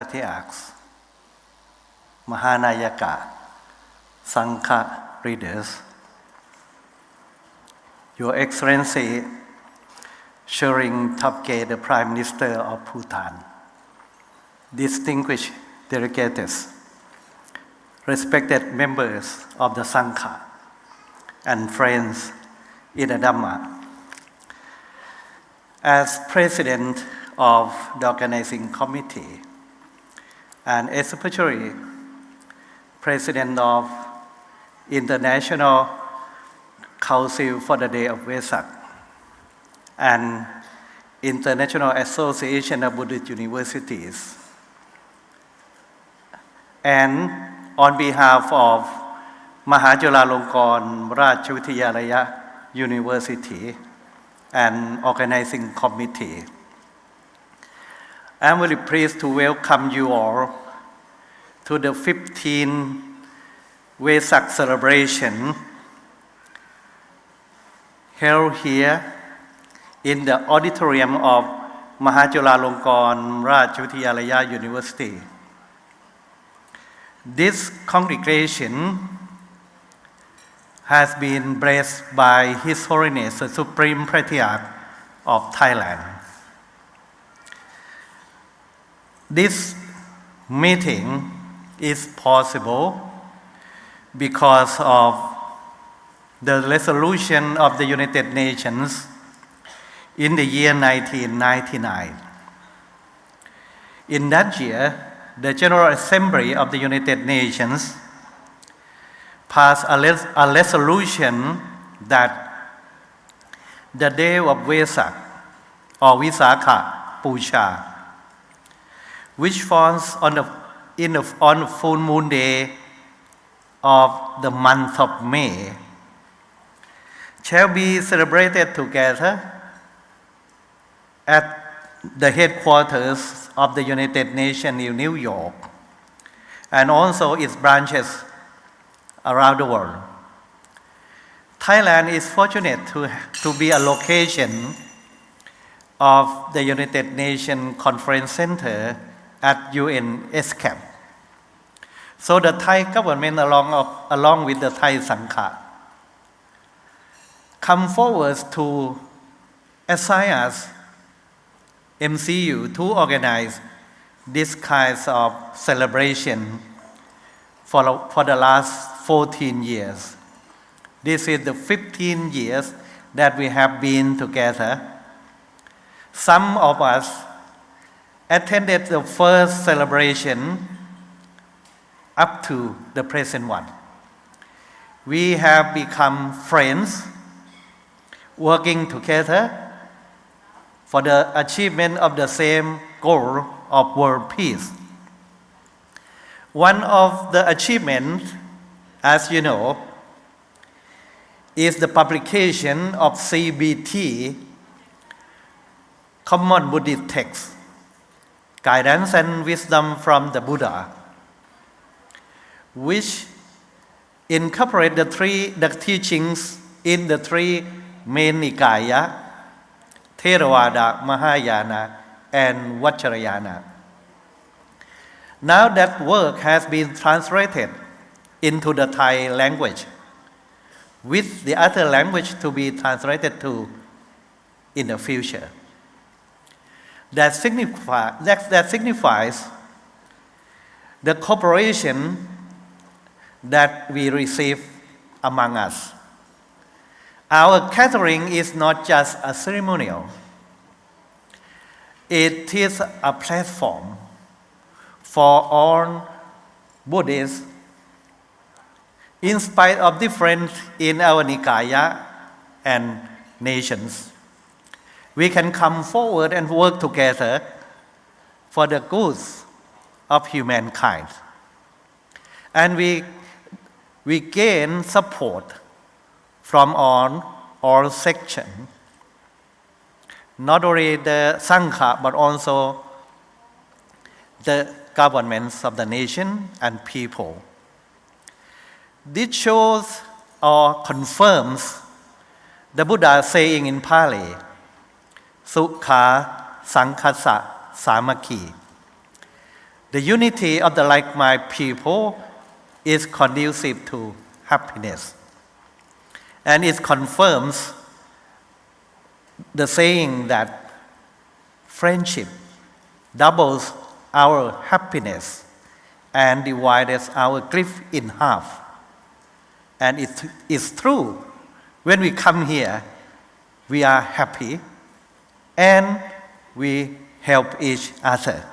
patriarchs, Mahanayaka, Sangha readers, Your Excellency, Shering Thapge, the Prime Minister of Bhutan, distinguished delegates, respected members of the Sangha, and friends in the Dhamma. As President of the Organizing Committee, and especially President of International Council for the Day of Vesak and International Association of Buddhist Universities. And on behalf of Mahachulalongkornrajavidyalaya University and Organizing Committee, I'm very pleased to welcome you all to the 15th Vesak celebration held here in the auditorium of Mahachulalongkornrajavidyalaya University. This congregation has been blessed by His Holiness the Supreme Patriarch of Thailand. This meeting is possible because of the resolution of the United Nations in the year 1999. In that year, the General Assembly of the United Nations passed a resolution that the day of Vesak or Visakha Puja, which falls on the full moon day of the month of May, shall be celebrated together at the headquarters of the United Nations in New York, and also its branches around the world. Thailand is fortunate to be a location of the United Nations Conference Center at UN ESCAP. So the Thai government along with the Thai Sangha come forward to assign us MCU to organize this kinds of celebration for the last 14 years. This is the 15 years that we have been together. Some of us attended the first celebration up to the present one. We have become friends, working together for the achievement of the same goal of world peace. One of the achievements, as you know, is the publication of CBT, Common Buddhist Text, Guidance and Wisdom from the Buddha, which incorporate the teachings in the three main Nikaya, Theravada, Mahayana, and Vajrayana. Now that work has been translated into the Thai language, with the other language to be translated to in the future. That signifies the cooperation that we receive among us. Our gathering is not just a ceremonial. It is a platform for all Buddhists, in spite of difference in our Nikaya and nations. We can come forward and work together for the good of humankind. And we gain support from all sections, not only the Sangha, but also the governments of the nation and people. This shows or confirms the Buddha saying in Pali, Sukha Sanghasa Samaki, The unity of the like-minded people is conducive to happiness. And it confirms the saying that friendship doubles our happiness and divides our grief in half. And it is true. When we come here, we are happy and we help each other.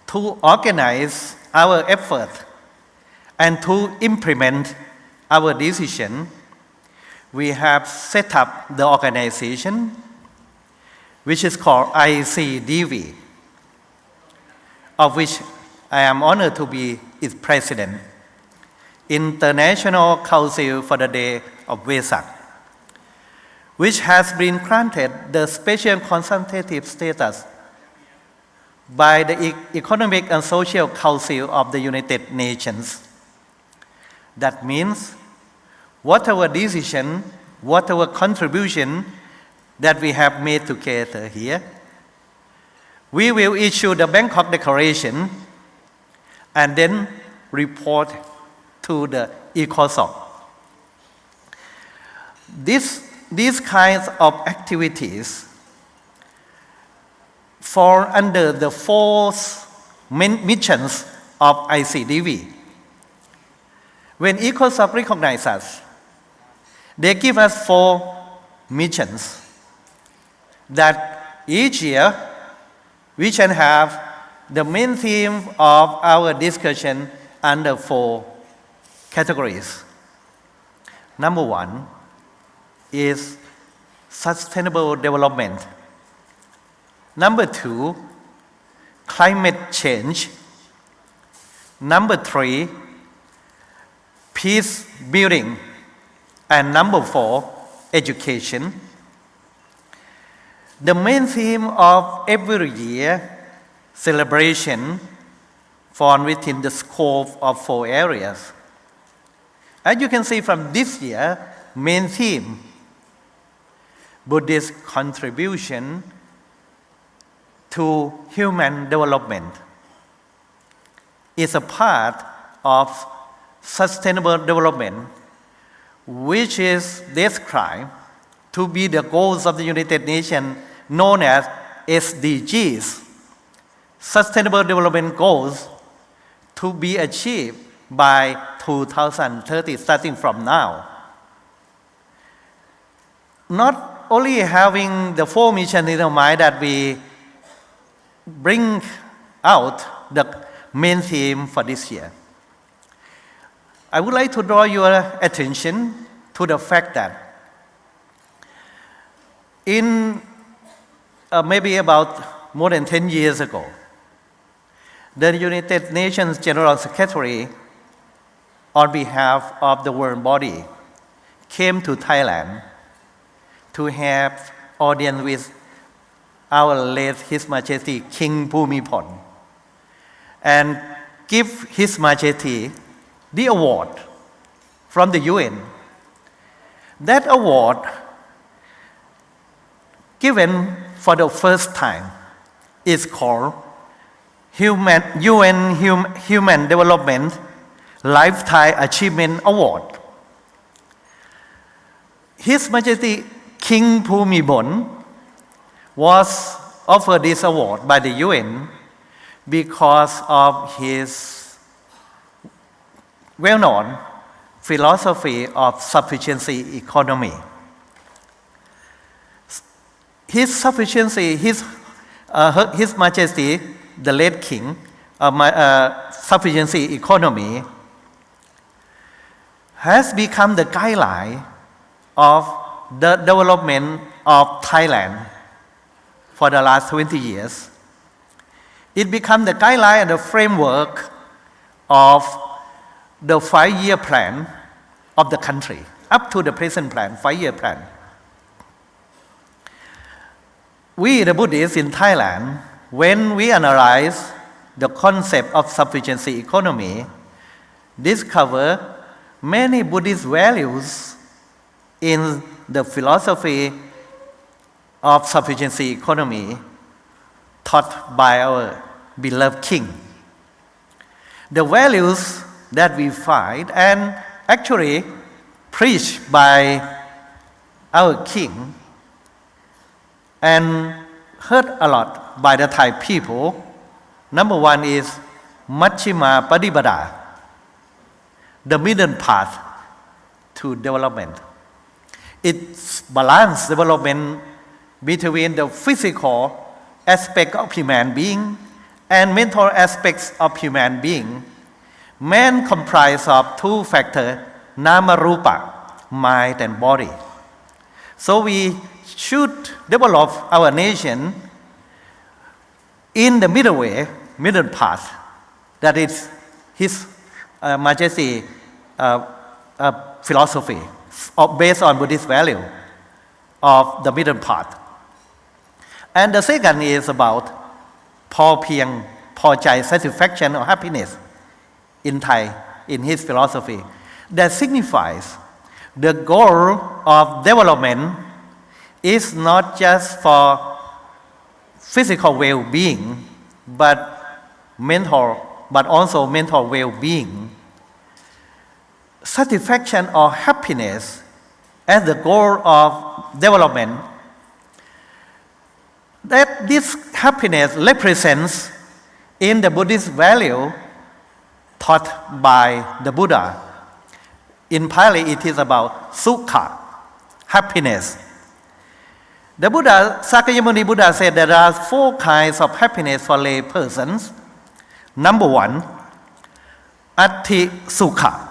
To organize our effort and to implement our decision, we have set up the organization which is called ICDV, of which I am honored to be its president, International Council for the Day of Vesak, which has been granted the special consultative status by the Economic and Social Council of the United Nations. That means whatever decision, whatever contribution that we have made together here, we will issue the Bangkok Declaration and then report to the ECOSOC. These kinds of activities fall under the four main missions of ICDV. When ECOSOC recognizes us, they give us 4 missions that each year we can have the main theme of our discussion under 4 categories. Number 1 is sustainable development. Number 2, climate change. Number 3, peace building. And number 4, education. The main theme of every year celebration fall within the scope of 4 areas. As you can see from this year, main theme, Buddhist contribution to human development, is a part of sustainable development, which is described to be the goals of the United Nations known as SDGs, Sustainable Development Goals, to be achieved by 2030, starting from now. Not only having the 4 missions in our mind that we bring out the main theme for this year. I would like to draw your attention to the fact that in maybe about more than 10 years ago, the United Nations General Secretary, on behalf of the world body, came to Thailand to have audience with our late His Majesty King Bhumibol and give His Majesty the award from the UN. That award, given for the first time, is called UN Human Development Lifetime Achievement Award. His Majesty King Bhumibol was offered this award by the UN because of his well-known philosophy of sufficiency economy. His sufficiency, His Majesty, the late King, sufficiency economy has become the guideline of the development of Thailand for the last 20 years. It became the guideline and the framework of the 5-year plan of the country, up to the present plan, 5-year plan. We, the Buddhists in Thailand, when we analyze the concept of sufficiency economy, discover many Buddhist values in the philosophy of sufficiency economy taught by our beloved King. The values that we find and actually preached by our King and heard a lot by the Thai people. Number one is Majjhima Padipada, the middle path to development. It's balanced development between the physical aspect of human being and mental aspects of human being. Man comprises of two factors, nama rupa, mind and body. So we should develop our nation in the middle way, middle path. That is His Majesty philosophy based on Buddhist value of the middle path. And the second is about พอเพียงพอใจ satisfaction or happiness in Thai, in his philosophy, that signifies the goal of development is not just for physical well-being, but also mental well-being. Satisfaction or happiness as the goal of development, that this happiness represents in the Buddhist value taught by the Buddha. In Pali, it is about sukha, happiness. The Buddha, Sakyamuni Buddha said there are 4 kinds of happiness for lay persons. Number 1, atti sukha,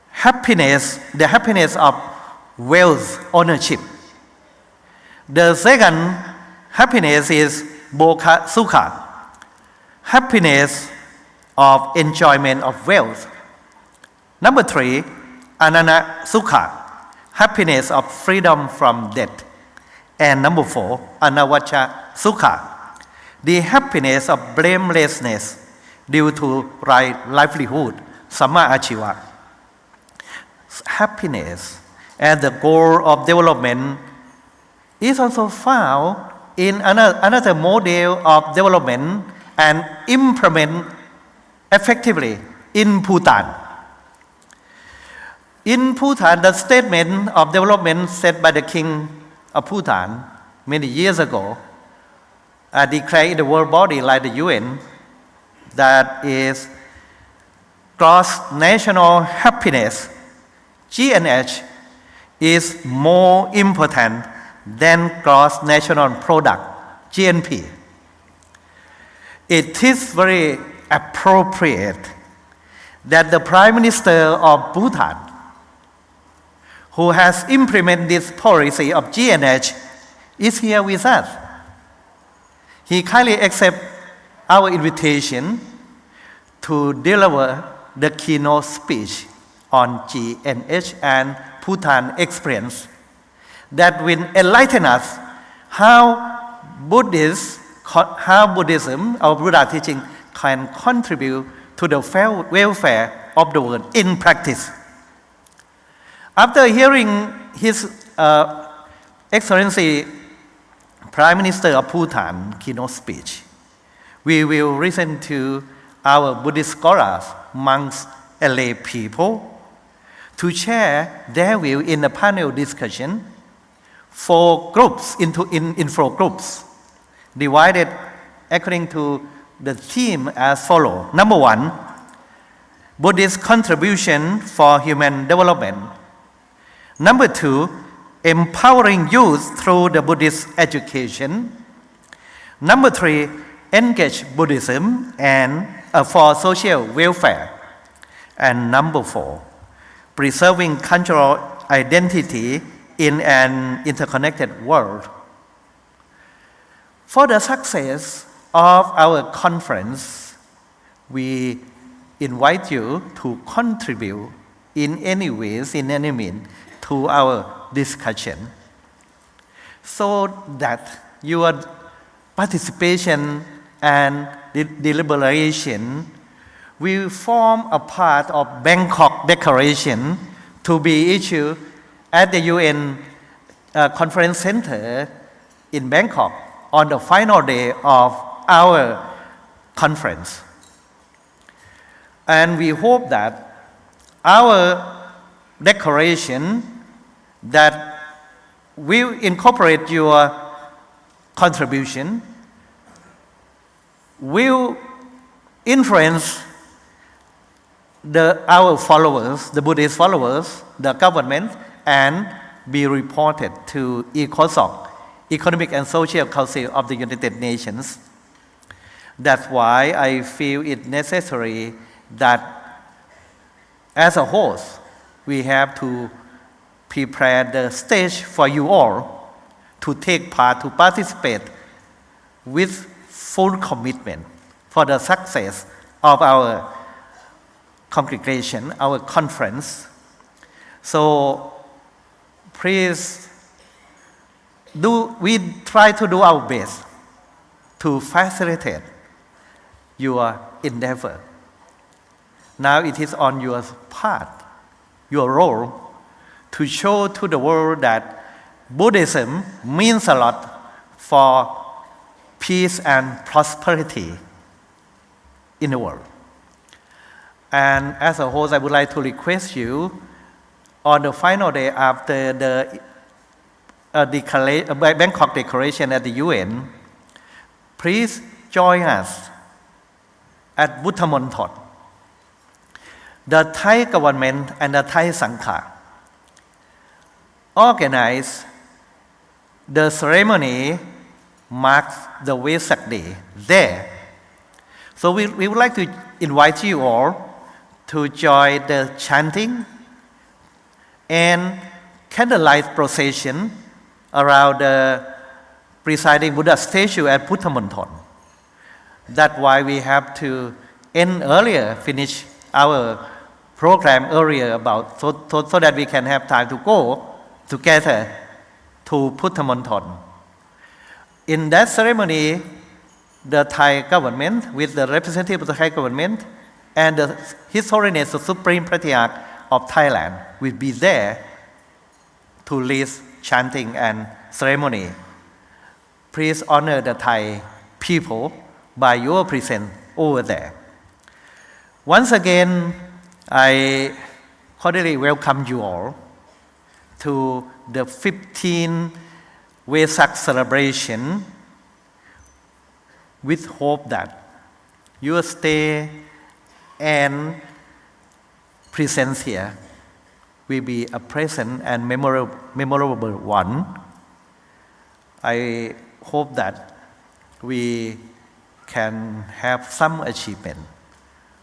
happiness, the happiness of wealth ownership. The second happiness is bokha sukha, happiness of enjoyment of wealth. Number 3, anana sukha, happiness of freedom from debt. And number 4, anavacha sukha, the happiness of blamelessness due to right livelihood, samma achiva. Happiness as the goal of development is also found in another model of development and implement effectively in Bhutan. In Bhutan, the statement of development set by the king of Bhutan many years ago declared in the world body like the UN that is gross national happiness, GNH, is more important than gross national product, GNP. It is very appropriate that the Prime Minister of Bhutan, who has implemented this policy of GNH, is here with us. He kindly accepts our invitation to deliver the keynote speech on GNH and Bhutan experience that will enlighten us how Buddhism, our Buddha teaching, can contribute to the welfare of the world in practice. After hearing His Excellency Prime Minister of Bhutan keynote speech, we will listen to our Buddhist scholars, monks, and lay people to share their view in a panel discussion in 4 groups, divided according to the theme as follows. Number 1, Buddhist contribution for human development. Number 2, empowering youth through the Buddhist education. Number 3, engage Buddhism and for social welfare. And number 4, preserving cultural identity in an interconnected world. For the success of our conference, we invite you to contribute in any ways, in any means, to our discussion, so that your participation and deliberation will form a part of Bangkok Declaration to be issued at the UN Conference Center in Bangkok on the final day of our conference. And we hope that our declaration that will incorporate your contribution will influence our followers, the Buddhist followers, the government, and be reported to ECOSOC, Economic and Social Council of the United Nations. That's why I feel it necessary that as a host, we have to prepare the stage for you all to take part, to participate with full commitment for the success of our congregation, our conference. So please, we try to do our best to facilitate your endeavor. Now it is on your part, your role, to show to the world that Buddhism means a lot for peace and prosperity in the world. And as a host, I would like to request you, on the final day after the Bangkok Declaration at the UN, please join us at Buddha Monthon. The Thai government and the Thai Sangha organize the ceremony marks the Vesak day there. So we would like to invite you all to join the chanting and candlelight procession around the presiding Buddha statue at Buddha Monthon. That's why we have to end earlier, finish our program earlier so that we can have time to go together to Buddha Monthon. In that ceremony, the Thai government, with the representative of the Thai government and His Holiness the Supreme Patriarch of Thailand, will be there to lead chanting and ceremony. Please honor the Thai people by your presence over there. Once again, I cordially welcome you all to the 15th Vesak celebration, with hope that your stay and presence here will be a pleasant and memorable one. I hope that we can have some achievement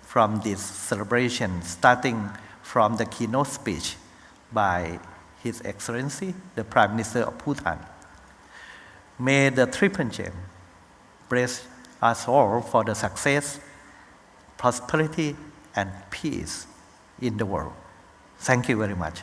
from this celebration, starting from the keynote speech by His Excellency, the Prime Minister of Bhutan. May the Triple Gem bless us all for the success, prosperity, and peace in the world. Thank you very much.